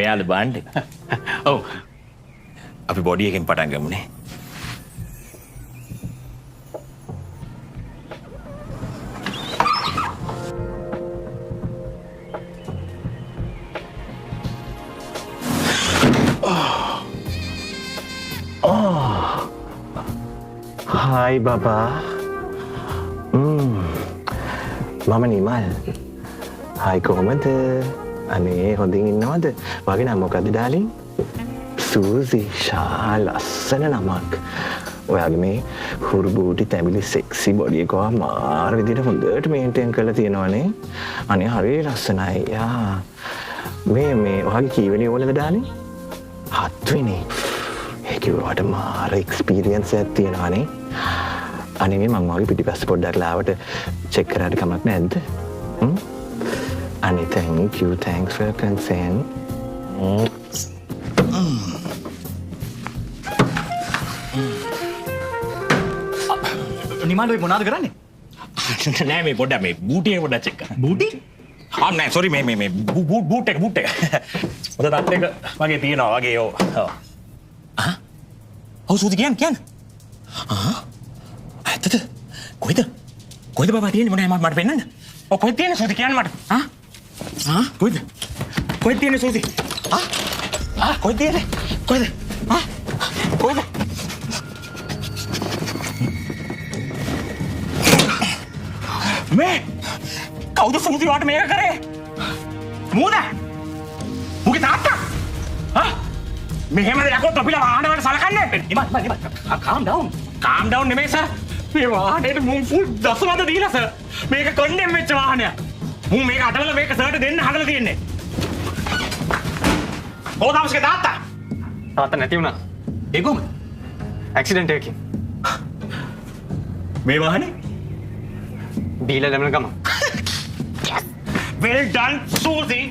මෙයාල බාන්ඩ් එක. ඔව්. අපි බොඩි එකෙන් පටන් ගමුනේ. Hai Baba. Mama Nimal. Hai කොහමද? අනේ හොඳින් ඉන්නවද? වගේ නම මොකද්ද ඩාලින්? සූසි ෂා ලස්සන නමක්. ඔයාගේ මේ හුරුබූටි තැඹිලි සෙක්සි බොඩි එක මාර විදිහට හොඳට මේන්ටේන් කරලා තියෙනවනේ. අනේ හරිය ලස්සනයි. යා. මේ ඔයාගේ කීවෙනි ඕලද ඩාලින්? 7 වෙනි. ඒක උඩට මාර එක්ස්පීරියන්ස් එකක් තියෙනවානේ. අනේ මම වගේ පිටිපස්ස පොඩ්ඩක් ලාවට චෙක් කරාට කමක් නැද්ද? අනේ thanks for your consent. නිමාඩුවේ මොනවද කරන්නේ? නෑ මේ පොඩ්ඩක් මේ බූටි එක පොඩ්ඩක් චෙක් කරන්න. බූටි? නෑ සෝරි මේ බූට් එක. හොඳ තත් එක වගේ තියෙනවා වගේ ඔව්. ඔව් සූදි කියන්න. ඇත්තද? කොහෙද බබා තියෙන්නේ මොනේ මට පෙන්නන්න. ඔව් කොහෙද තියෙන්නේ සූදි කියන්න මට. කොහෙද තියෙන්නේ සූදි? කොහෙද තියෙන්නේ? කොහෙද? මේ කවුද සූදි වාට මේක කරේ? මූද? මුගේ තාත්තා? මෙහෙම දෙයක් අපිට ආනවට සලකන්නේ. නිමල් calm down නෙමෙයි සර්. මේ වාහනේට මුන් ෆුල් දසවද දීලා සර්. මේක කන්ඩෙම් වෙච්ච වාහනයක්. මුන් මේක අටවල මේක සර්ට දෙන්න හදලා තියෙන්නේ. කොහොමද තාත්තා? තාත්තා නැති වුණා. ඒ කොහොමද? ඇක්සිඩන්ට් එකකින්. මේ වාහනේ? දීලා දැමන ගම. Well done, Susie.